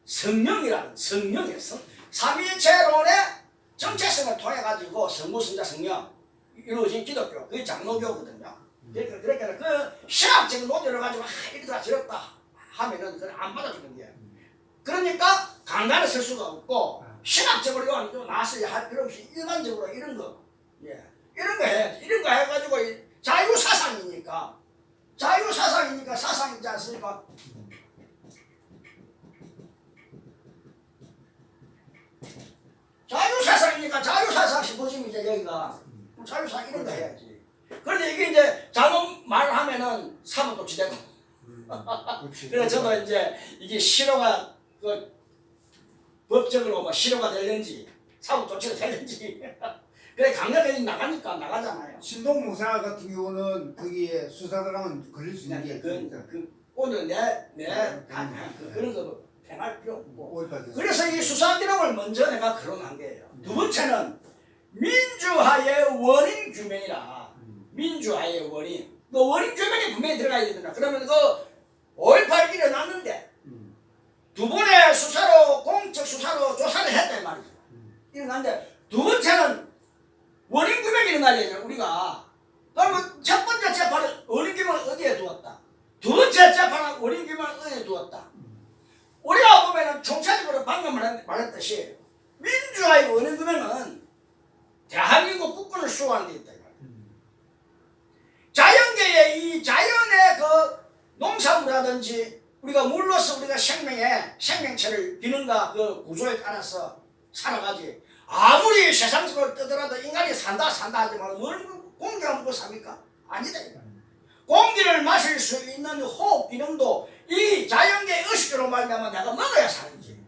성령이라는 성령의 삼위체론의 정체성을 통해 가지고 성부 성자 성령 이루어진 기독교 그게 장로교거든요. 그러니까 그 신학적인 논리를 가지고 이러다 저렇다 하면은 그걸 안 받아주는 거예요. 그러니까 강단에 설 수가 없고 신학적으로 이거 나서야 할 필요 없이 일반적으로 이런 거 이런 거 해야지. 이런 거 해가지고 자유사상이니까 사상이지 않습니까? 자유사상이니까 자유사상 심포지엄이죠 여기가. 자유사상 이런 거 해야지. 그런데 이게 이제 잘못 말을 하면은 사법도취되고. 그래서 저도 이제 이게 실효가 그 법적으로 뭐 실효가 되는지 사법조치가 되는지 그래 강력하게 나가잖아요. 신동무사 같은 경우는 거기에 수사 들어가면 걸릴 수 있는 게 오늘 그런 거 팽할 필요 없고. 있으니까. 그래서 이 수사 기록을 먼저 내가 거론한 거예요. 두 번째는 민주화의 원인 규명이라. 민주화의 원인. 그 원인 규명이 분명히 들어가야 된다. 그러면 그 5.18 일어났는데 두 번의 수사로 공적 수사로 조사를 했단 말이죠. 일어났는데 두 번째는 원인 규명이 일어나야 되잖아 우리가. 그러면 첫 번째 재판은 원인 규명을 어디에 두었다. 두 번째 재판은 원인 규명을 어디에 두었다. 우리가 보면은 총체적으로 방금 말했듯이 민주화의 원인 규명은 대한민국 국권을 수호하는 데 있다. 자연계의 이 자연의 그 농산물이라든지 우리가 물로서 우리가 생명체를 기능과 그 구조에 따라서 살아가지. 아무리 세상적으로 뜨더라도 인간이 산다 하지만 뭘 공기가 먹고 삽니까? 아니다 이거. 공기를 마실 수 있는 호흡 기능도 이 자연계의 의식으로 말미암아 내가 먹어야 사는지.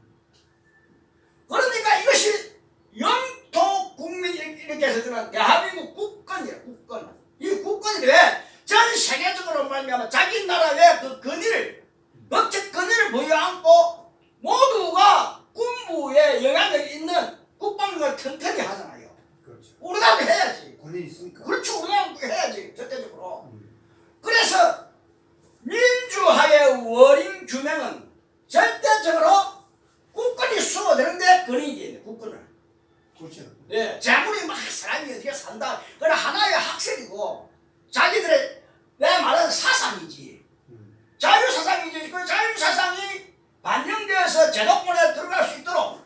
그러니까 이것이 영토 국민 이렇게 해서 그런 대한민국 국권이에요. 국권. 이 국권이 왜 전 세계적으로 말미암아 자기 나라의 그 권위를 법적 권위를 부여안고 모두가 군부에 영향력 있는 국방력을 튼튼히 하잖아요. 그렇죠. 우리나라도 해야지. 권리 있으니까. 그렇죠. 우리나라도 해야지. 절대적으로. 그래서 민주화의 원인 규명은 절대적으로 국권이 수호되는데 권익이 있는 국권을. 그렇죠. 예, 재물이 막 사람이 어떻게 산다. 그건 하나의 학설이고 자기들의 내 말은 사상이지. 자유사상이지. 그 자유사상이 반영되어서 제도권에 들어갈 수 있도록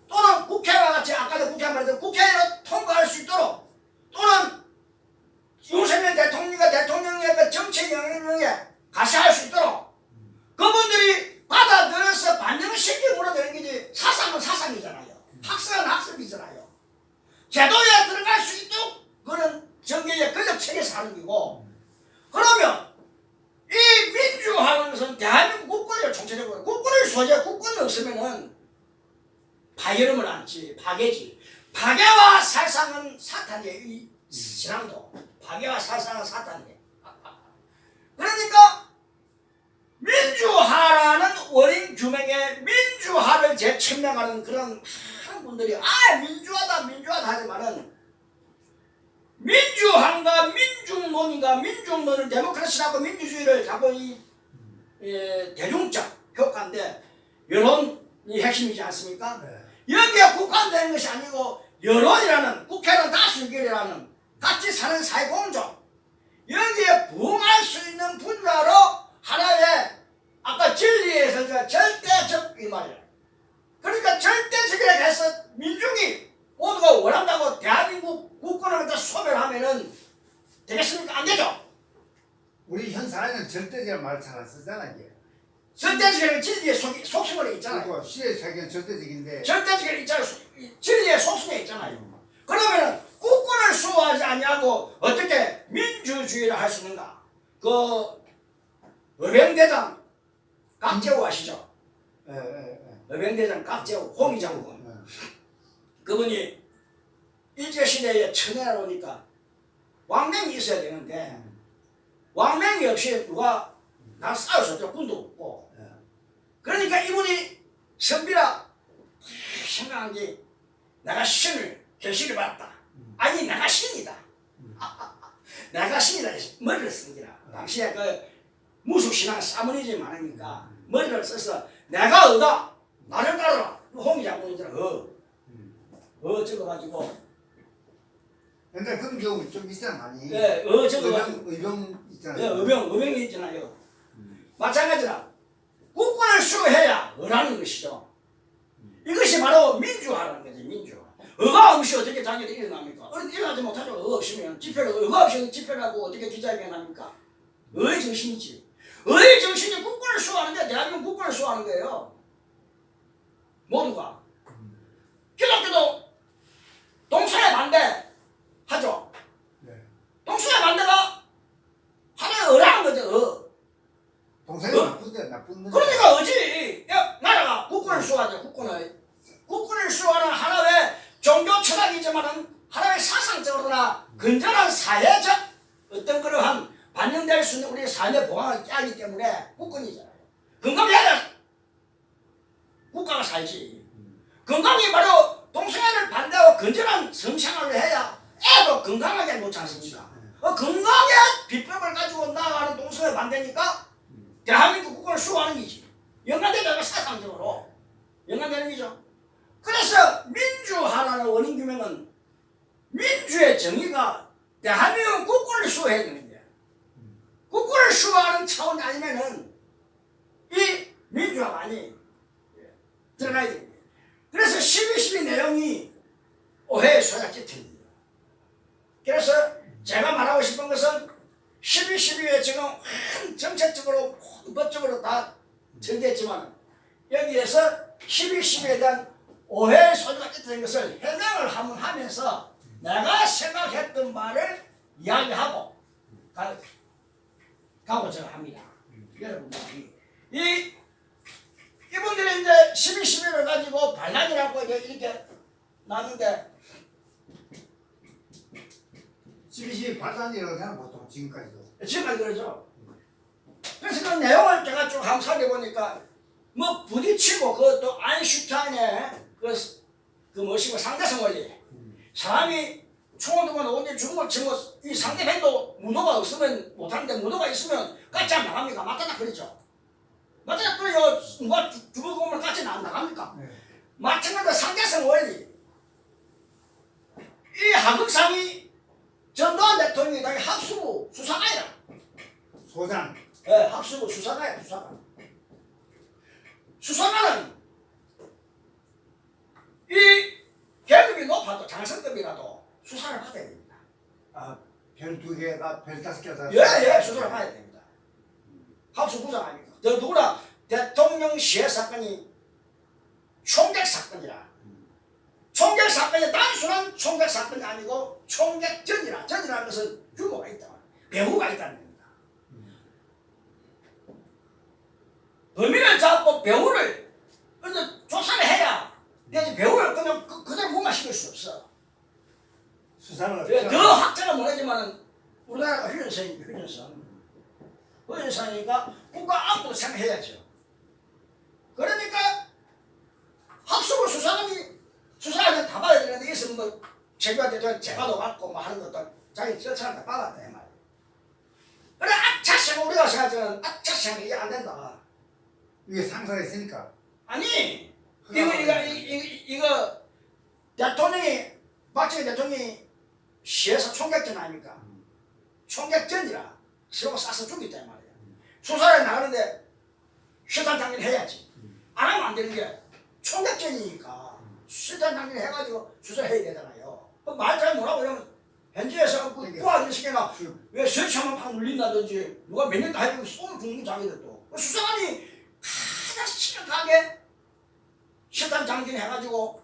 또는 국회와 같이 아까도 국회 말했던 국회로 통과할 수 있도록 또는 윤석열 대통령과 대통령의 그 정치 영향력에 가세할 수 있도록 그분들이 받아들여서 반영시킴으로 되는 게지. 사상은 사상이잖아요. 학설은 학설이잖아요. 제도에 들어갈 수 있도록 그는 정계의 권력 체계에서 하는 거고. 그러면 이 민주화는 것은 대한민국 국권을 총체적으로 국권을 소재 국권이 없으면은 파열음을 안지 파괴지. 파괴와 살상은 사탄이에요. 이 신앙도 파괴와 살상은 사탄이에요. 그러니까 민주화라는 원인 규명에 민주화를 재천명하는 그런 많은 분들이 민주화다 하지만은 민주화가 민중론을 데모크라시라고 민주주의를 자꾸 이 대중적 효과인데 여론이 핵심이지 않습니까? 네. 여기에 국한되는 것이 아니고 여론이라는 국회는 다수결이라는 같이 사는 사회공조 여기에 부응할 수 있는 분야로 하나의 아까 진리에서 절대적 이 말이야. 그러니까 절대적이라 해서 민중이 모두가 원한다고 대한민국 국권을 갖다 소멸하면은 되겠습니까? 안 되죠. 우리 현 사회는 절대적인 말을 잘 안 쓰잖아 이게. 절대적인 진리의 속성에 있잖아요. 그리고 시의 세계는 절대적인데. 절대적인 있잖아요. 진리의 속성에 있잖아요. 그러면 국권을 수호하지 아니하고 어떻게 민주주의를 할 수 있는가? 그 의병대장 깍재우 아시죠? 의병대장 깍재우 홍의장군 그분이 일제시대에 천해를 오니까 왕명이 있어야 되는데 왕명이 없이 누가 날 싸울 수 없죠. 군도 없고 그러니까 이분이 선비라 생각한 게 내가 신을 결실을 받았다. 아니 내가 신이다. 내가 신이다. 머리를 쓴기라. 당시에 그 무속신앙 사모니즘이 많으니까 머리를 써서 내가 어다 나를 따르라. 홍이 장군이잖아. 적어가지고 근데 그런 경우 좀 있잖아 많이. 네, 적어가지고 의병 있잖아요. 네, 의병이 있잖아요. 마찬가지라 국권을 수호해야 어라는 것이죠. 이것이 바로 민주화라는 거지. 민주화. 의가 없이 어떻게 장애가 일어납니까? 일어나지 못하죠. 의 없으면 의가 없이 집회를 하고 어떻게 기자회견 합니까? 의의 정신이지. 의의 정신이 국권을 수호하는데 대한민국 국권을 수호하는 거예요. 모두가. 기독교도 동성애 반대하죠. 네. 동성애 반대가 하나의 의라는 거죠. 동성애 나쁜 거. 그러니까 어지 나라가 국권을 수호하죠. 국권을 수호하는 하나의 종교 철학이지만은 하나의 사상적으로나 건전한 사회적 어떤 그러한 반영될 수 있는 우리 삶의 보강을 깨기 때문에 국권이잖아요. 건강해야 국가가 살지. 건강이 바로 동성애를 반대하고 건전한 성생활을 해야 애도 건강하게 놓지 않습니까? 건강의 비법을 가지고 나아가는 동성애 반대니까 대한민국 국권을 수호하는 거지. 연관되잖아. 사상적으로 연관되는 거죠. 그래서 민주화라는 원인 규명은 민주의 정의가 대한민국 국권을 수호해야 되는 거야. 국권을 수호하는 차원이 아니면은 이 민주화가 아니 들어가야 됩니다. 그래서 12.12 내용이 오해의 소리가 짙습니다. 그래서 제가 말하고 싶은 것은 12.12에 지금 정책적으로 법적으로 다 정됐지만 여기에서 12.12에 대한 오해의 소리가 짙은 것을 해명을 한번 하면서 내가 생각했던 말을 이야기하고 가고자 합니다. 여러분들이 이분들이 이제 12.12를 가지고 반란이라고 이렇게 나는데 12.12 반란이라고 하는 보통 지금까지도. 지금까지 그러죠. 그래서 그 내용을 제가 쭉 한번 살펴보니까 뭐 부딪히고 그것도 아인슈타인의 그 무엇이고 상대성 원리 사람이 총을 들고 온데 죽으면 이 상대편도 무도가 없으면 못하는데 무도가 있으면 같이 안 나갑니까? 맞다 그러죠. 맞다 그래요. 누가 죽어보면 같이 안 나갑니까? 네. 마찬가지로 상대성 원리 이 하극상이 전두환 대통령이 당시 학수부 수사관이라 소장. 네, 학수부 수사관이야. 수사관은 이 계급이 높아도 장성급이라도 수사를 받아야 됩니다. 별 2개가 별 5개가. 예, 수사를 받아야 됩니다. 학수부장 아닙니까? 누구나 대통령 시해 사건이 총격 사건이라. 총격 사건이 단순한 총격 사건이 아니고 총격전이라. 전이라는 것은 규모가 있다. 배후가 있다는 겁니다. 범인을 잡고 배후를 조사를 해야 배후 수 없어. 수사를 예, 더 확장은 못하지만은 우리나라가 휴전선이니까 국가 안보 생각해야죠. 그러니까 학습을 수사하면 다 받아야 되는데 있으면 뭐 제주한 대통령 재가도 받고 뭐 하는 것도 자기 절차를 다 받았다 이 말이야. 그래 악착생 우리가 생각하는 악착생 이게 안 된다. 이게 상상했으니까. 아니 이거 대통령이 박정희 대통령이 시에서 총격전 아닙니까? 총격전이라 서로 쏴서 죽였다 이 말이야. 수사에 나가는데 실탄 장전 해야지. 안 하면 안 되는 게 총격전이니까 실탄 장전 해가지고 수사해야 되잖아요. 말 잘 못하고 이러면 현지에서 구하는 시계나 왜 스위치하면 팍 눌린다든지 누가 몇 년도 해주고 쏘면 죽는 자기들도 수사관이 가장 심각하게 실탄 장전 해가지고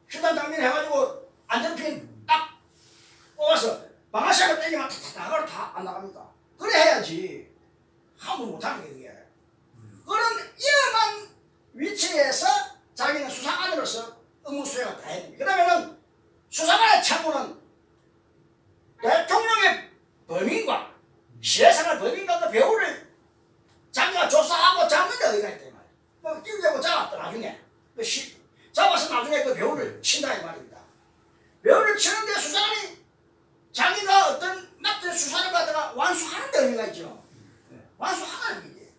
실탄 장전 해가지고 안전핀 딱 뽑아서 방아쇠를 떼기만 나가로 다 안 나갑니까? 그래 해야지. 함부로 못하는 게 이게. 그런 위험한 위치에서 자기는 수사관으로서 의무 수행을 다 해야 됩니다. 그러면은 수사관의 책무는 대통령의 범인과 시해상의 범인과 배우를 자기가 조사하고 잡는 데 의의가 있다 이 말이야. 뭐 끼우자고 잡았다 나중에 잡아서 나중에 그 배우를 친다 이 말입니다. 배우를 치는데 수사관이 자기가 어떤 맡은 수사를 받다가 완수하는 데 의미가 있죠. 완수하는 게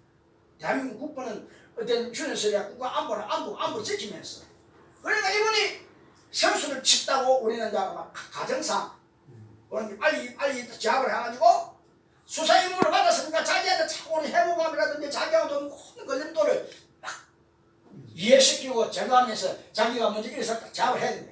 대한민국 국부는 어떤 주연설이야 국가 안보를 지키면서 그러니까 이분이 선수를 쳤다고 우리는 가정상 빨리 제압을 해가지고 수사 임무를 받았으니까 자기한테 차고 해보감이라든지 자기하고 모든 걸림돌을 막 이해시키고 제거하면서 자기가 먼저 일어서 제압을 해야 된다.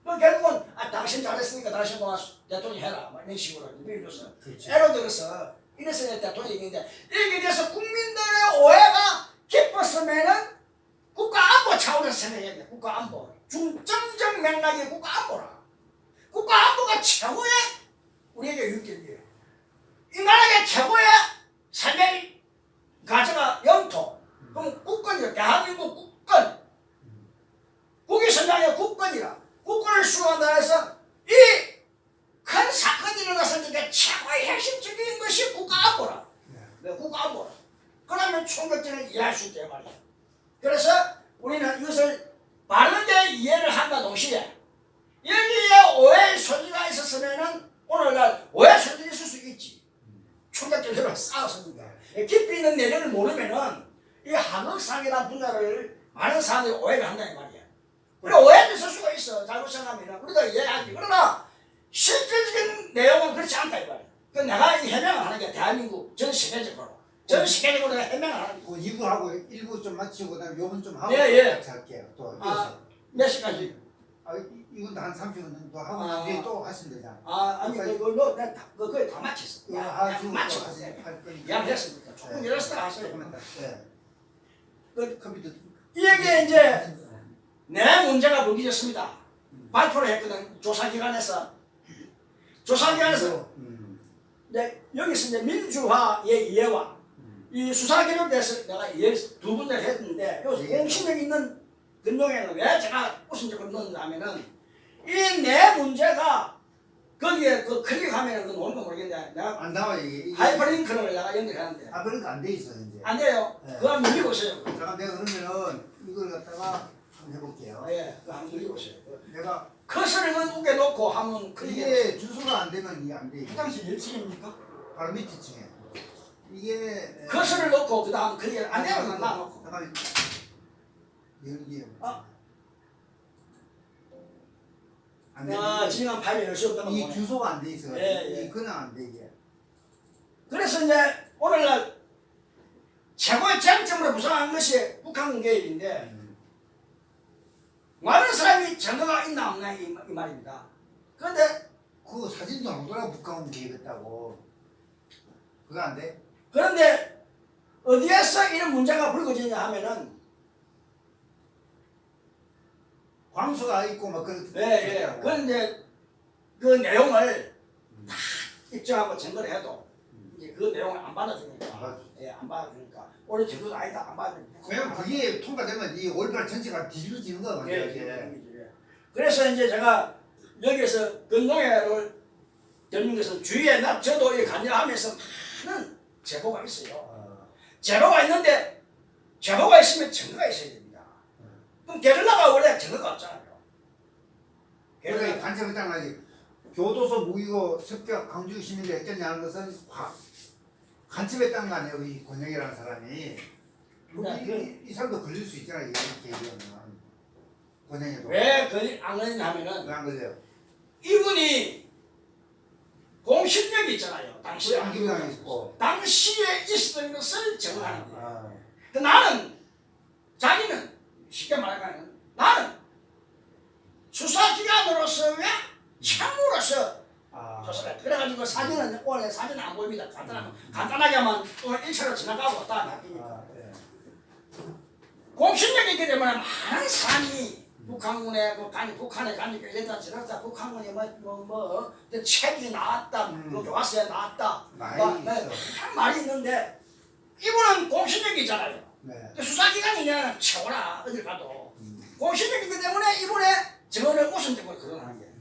그 결국은 당신 잘했으니까 당신 동안 대통령 해라 뭐 이런 식으로 밀어줘서 애로 들어서 이래서 대통령이 있는데 이게 돼서 국민들의 오해가 깊었으면은 국가안보 차원에서 생각해야 돼. 국가안보 중점적 맥락이 국가안보라. 국가안보가 최고의 우리에게 유익이에요. 인간에게 최고의 삶의 가치가 영토. 그럼 국권이요. 대한민국 국권. 국위선장의 국권이라. 국권을 수호한다 해서 이 큰 사건이 일어났을 때 최고의 핵심적인 것이 국가안보라. 국가안보라. 그러면 총격전을 이해할 수 있단 말이야. 그래서 우리는 이것을 바르게 이해를 한과 동시에 여기에 오해의 소지가 있었으면은 오늘날 오해 소지가 있을 수 있지. 총격전으로 싸웠습니다. 깊이 있는 내용을 모르면은 이 하극상이라는 분야를 많은 사람들이 오해를 한다는 말이야. 우리가 오해도 있을 수가 있어. 잘못 생각하면 우리가 이해하지. 그러나 실질적인 내용은 그렇지 않다 이 말이야. 그 내가 이 해명을 하는 게 대한민국 전 세계적으로 내가 해명을 하는 거. 2부하고 1부 좀 마치고 그다음에 요번 좀 하고 같이 할게요. 또 몇 시까지? 이건 한 30분 더 하고 난 뒤에 또 하시면 되잖아. 아니 그거 거의 다 마쳤어. 지금 마쳤어. 할 거니까. 이야기했으니까 조금 열었을 때 하세요. 조금만 더. 네. 그 컴퓨터. 이게 이제 내 문제가 무기졌습니다. 발표를 했거든. 조사기관에서 이제 여기서 이제 민주화의 이해와 이 수사기록에 대해서 내가 두 분을 했는데 여기서 공신력 있는 근동에는 왜 제가 우선적으로 넣는다면은 이 내 문제가 거기에 그 클릭하면은 그 나오는 거 모르겠는데 내가 안 나와 이게. 하이퍼링크를 내가 연결하는데 그러니까 안 돼 있어 이제. 안 돼요. 네. 그거 한번 눌려보세요. 잠깐 내가 그러면은 이걸 갖다가 한번 해볼게요. 예, 그거 한번 눌려보세요. 내가 커서를 우게 놓고 하면 이게 주소가 안 되면 이게 안 돼. 화장실 1층입니까? 바로 밑에 층에. 이게 커서를 놓고 그 다음 그게 안 되면 놔놓고. 잠깐 여기. 안 돼. 지금 파일이 열수 없다는 이 거네. 주소가 안 돼 있어. 예. 이 그냥 안 돼 이게. 그래서 이제 오늘날 최고의 쟁점으로 부상한 것이 북한 개입인데 많은 사람이 증거가 있나 없나 이 말입니다. 그런데 그 사진도 안 오더라 북한 계획했다고. 그거 안 돼? 그런데 어디에서 이런 문제가 불거지냐 하면은 광수가 있고 막 그런. 예. 그런데 그 내용을 다 입증하고 증거를 해도 이제 그 내용을 안 받아주니까. 예, 안 받아주니까. 우리 제주도 아니다 안 받아주니까. 그냥 그게 통과되면 이 올발 전체가 뒤집어지는 거야. 예. 그래서 이제 제가 여기서 근동회를 듣는 것은 주위에 저도 이 관여하면서 많은 제보가 있어요. 제보가 있는데 제보가 있으면 증거가 있어야 됩니다. 그럼 게릴라가 원래 증거가 없잖아요. 그러니까 간첩했다는 말이 교도소 무기고 습격 광주 시민들 했겠냐는 것은 간첩했다는 거 아니에요. 이 권영이라는 사람이. 이 사람도 걸릴 수 있잖아요. 이렇게 얘기하면. 권영이도. 왜 안 걸리냐 하면은 왜 안 걸려요? 이분이 공신력이 있잖아요. 당시에. 안기부당에 있고. 당시에 있었던 것을 정하는 거예요. 아. 근데 나는 자기는 쉽게 말하면 나는 수사기관으로서 왜 참으로서 조사를 그래가지고 사진은 오늘 사진 안 보입니다. 간단하게만 오늘 1차로 지나가고 다음에 합니다. 공신력이 있기 때문에 많은 사람이 북한군에 북한에 가니까 이랬다 저랬다 북한군이 뭐 책이 나왔다 그 교과서에 나왔다 한 말이 있는데 이분은 공신력이 있잖아요. 네. 수사기관이냐 채워라 어딜 가도 공신력이기 때문에 이분의 증언을 우선적으로 거론하는 거예요.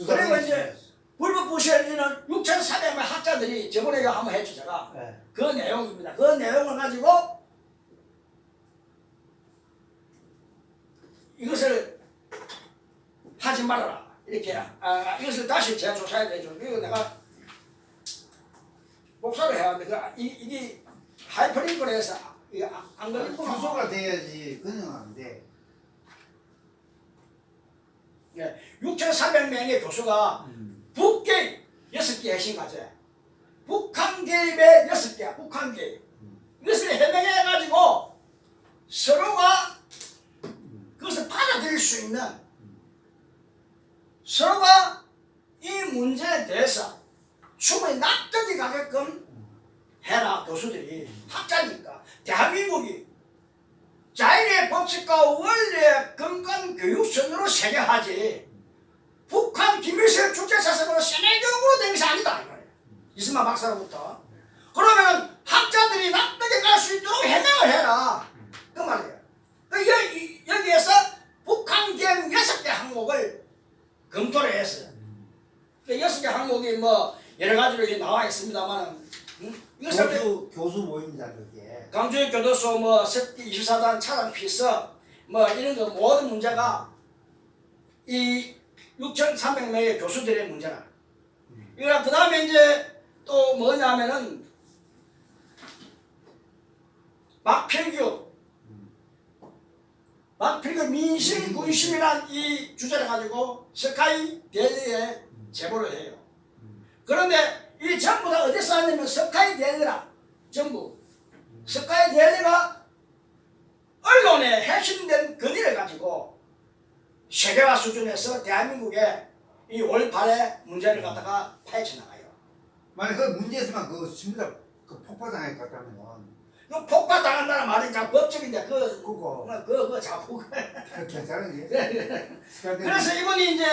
그리고 이제 불법 부실리는 6,400명 학자들이 저번에 한번 했죠 제가. 네. 그 내용입니다. 그 내용을 가지고 이것을 하지 말아라 이렇게 이것을 다시 재조사해야 되죠. 이거 내가 복사를 해야 하는데 이게 하이퍼링크를 해서 안 걸리구나. 주소가 돼야지 그냥 안 돼. 6,400명의 교수가 북개입 6개 핵심 과제, 북한 개입의 6개, 북한 개입 이것을 해명해가지고 서로가 그것을 받아들일 수 있는 서로가 이 문제에 대해서 충분히 납득이 가게끔 해라. 교수들이 학자니까 대한민국이 자연의 법칙과 원리의 근간 교육선으로 세계하지 북한 김일성 주체사상으로 세뇌적으로 된 것이 아니다. 이승만 박사로부터. 그러면 학자들이 납득이 갈 수 있도록 해명을 해라. 그 말이에요. 여기에서 북한 계획 6개 항목을 검토를 했어요. 6개 항목이 뭐 여러 가지로 나와 있습니다만 교수 모임이다 그게. 강주의 교도소 뭐 24단 차장 피서 뭐 이런 거 모든 문제가 이 6,300명의 교수들의 문제라. 그 다음에 이제 또 뭐냐면은 박필규 민심 군심이란 이 주제를 가지고 스카이 델리에 제보를 해요. 그런데 이 전부 다 어디서 왔냐면 스카이 델리라 전부 스카이 델리가 언론에 핵심된 건의를 가지고 세계화 수준에서 대한민국의 이 올바른 문제를 갖다가 파헤쳐 나가요. 만약 그 문제에서만 그 신문사 그 폭파당할 것 같다면 그 폭파당한다는 말은 자 법적인데 그거 자꾸 괜찮은 게. 그래서 이분이 이제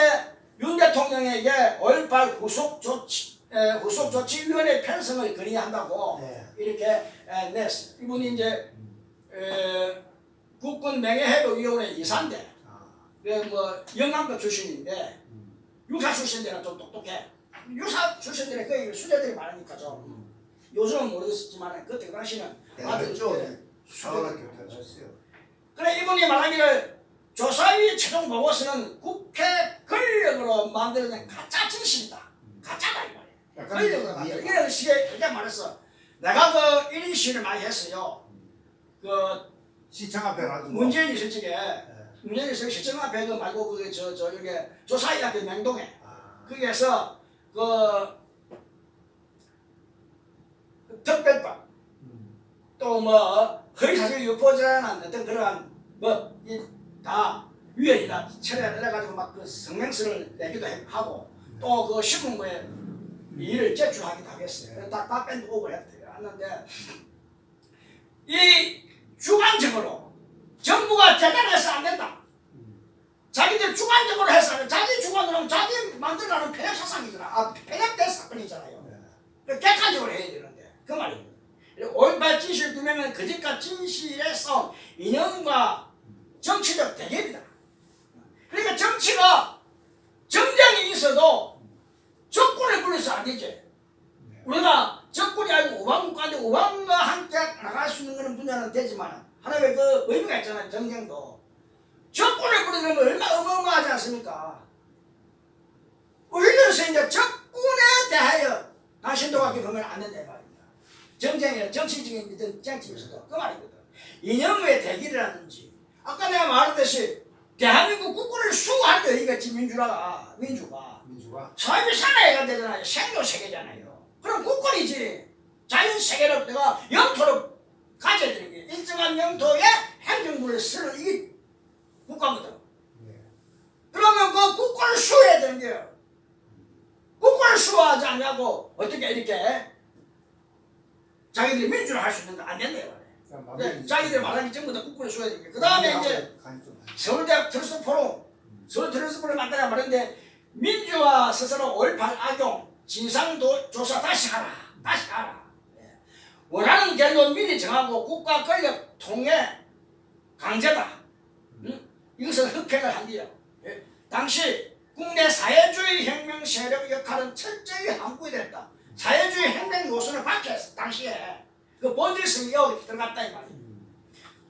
윤 대통령에게 올바른 후속조치위원회 편성을 건의한다고 네. 이렇게 냈어요. 이분이 이제 국군 명예회복위원회 이사인데 뭐 영남도 출신인데 유사 출신들은 좀 똑똑해. 유사 출신들은 거의 수재들이 많으니까 좀 요즘은 모르겠지만 그때 그 당시는 아주 수재들. 그래 이분이 말하기를 조사위 최종 보고서는 국회 권력으로 만들어낸 가짜 진실이다. 가짜다 이 말이야. 권력으로 만들어. 이런 식의 그냥 말해서 내가 그 1인 시위를 많이 했어요. 그 시청 앞에 가지고 문재인 있을 적에 문재인 있을 시청 앞에 그 말고 그게 여기 조사위 앞에 명동에 거기에서 그 특별법 또 뭐 허위사실 유포자라는 어떤 그러한 뭐 다 위원이다 철회를 해가지고 막 그 성명서를 내기도 하고 또 그 신문고에 일을 제출하기도 하겠어요. 다 뺀두고 했는데 이 주관적으로 정부가 제대로 해서 안 된다. 자기들 주관적으로 해서 안 된다. 자기 주관으로 하면 자기 만들어가는 편협 사상이잖아. 편협된 사건이잖아요. 객관적으로 해야 되는데 그 말이에요. 올바른 진실 규명은 거짓과 진실의 싸움, 이념과 정치적 대결이다. 그러니까 정치가 정쟁이 있어도 적군을 불러서 안 되지. 우리가 적군이 아니고 우방국가인데 우방과 함께 나갈 수 있는 그런 분야는 되지만 하나의 그 의미가 있잖아요. 정쟁도 적군을 부르는 건 얼마나 어마어마하지 않습니까? 우리로서 이제 적군에 대하여 당신도 그렇게 보면 안 된다 이 말입니다. 정쟁이나 정치적인 정치에서도 그 말이거든. 이념의 대결이라든지 아까 내가 말했듯이 대한민국 국군을 수호하는 의의가 민주가 사회주의 사회가 되잖아요. 생존세계잖아요. 그럼 국군이지. 자연세계로 내가 영토를 가져야 되는 게 일정한 영토에 행정부를 쓰는 이게 국가거든. 그러면 그 국군을 수호해야 되는 게요. 국군을 수호하지 않냐고 어떻게 이렇게 자기들이 민주를 할 수 있는 거 안 된다 말이에요. 자기들이 말하는 게 전부 다 국군을 수호해야 되는 게. 그 다음에 이제 서울대학 트러스트 포럼 서울 트러스트 포럼 만나야 말인데 민주화 스스로 올바른 악용 진상조사 다시 하라. 원하는 결론 미리 정하고 국가 권력 통해 강제다. 이것은 흑행을 한 뒤야. 당시 국내 사회주의 혁명 세력 역할은 철저히 함구이 됐다. 사회주의 혁명 요소를 밝혔어. 당시에 그 본질성이 여기 들어갔다 이 말이야.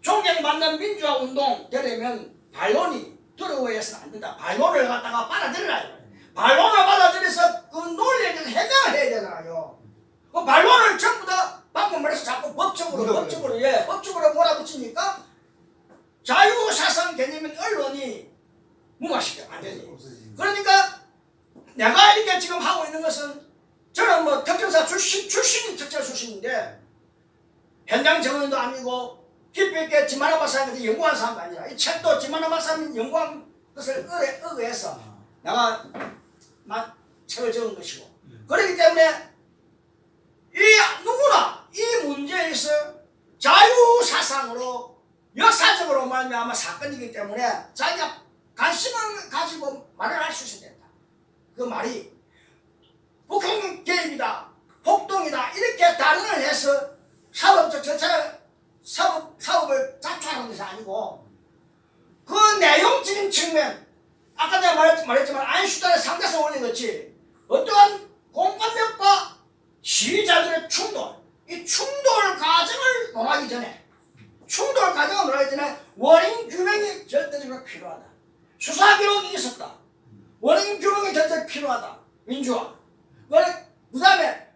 존경받는 민주화 운동 되려면 반론이 두려워해서는 안 된다. 반론을 갖다가 받아들여라. 반론을 받아들여서 그 논리에 대해서 해명을 해야 되잖아요. 그 반론을 전부 다 방금 말해서 자꾸 법적으로 몰아붙이니까 자유사상 개념인 언론이 무마시켜 안 되지. 그러니까 내가 이렇게 지금 하고 있는 것은 저는 뭐 특전사 출신이 특전 출신인데 현장 정원도 아니고 깊이 있게 지만하 박사님한테 연구한 사람도 아니라 이 책도 지만하 박사님 연구한 것을 의뢰해서 내가 책을 적은 것이고 그렇기 때문에 누구나 이 문제에서 자유사상으로 역사적으로 말미암아 사건이기 때문에 자기가 관심을 가지고 말을 할 수 있어야 된다. 그 말이 북한 개입이다, 폭동이다 이렇게 단언을 해서 사법적 절차를 사업을 자초하는 것이 아니고 그 내용적인 측면 아까 내가 말했지만 아인슈타인의 상대성 원리 같이 어떠한 공권력과 시위자들의 충돌 이 충돌 과정을 논하기 전에 원인 규명이 절대적으로 필요하다. 수사 기록이 있었다. 원인 규명이 절대 필요하다. 민주화. 그 다음에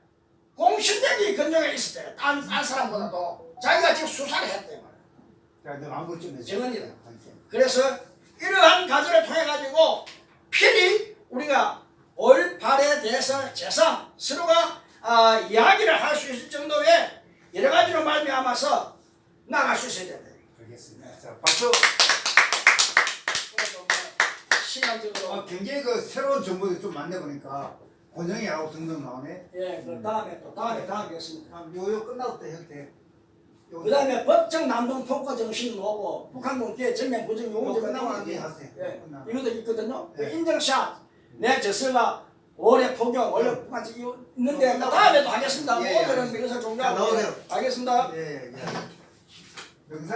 공신력이 근정에 있을 때 딴 사람보다도 자기가 지금 수사를 했대 말이야. 정언이다. 그래서 이러한 과정을 통해 가지고 필히 우리가 올바르에 대해서 제삼 서로가 이야기를 할 수 있을 정도의 여러 가지로 말미암아서 나갈 수 있어야 된다. 알겠습니다. 자, 박수. 시간적으로 굉장히 그 새로운 정보들이 좀 많네 보니까 권영이하고 등등 나오네. 예, 그 다음에 했습니다. 요요 끝나고 때 형태. 그 다음에 법정 남동 폭거 정신 오고 북한군 대 전면 부정 용어가 끝나고 나서 하세요. 예, 끝나고. 이것도 있거든요. 그 네. 인정샷 내 저서가 올해 포경 원래 북한지 있는데 다음에도 하겠습니다. 예, 오늘은 이것을 종료하고 넣으세요. 하겠습니다. 예. 명사.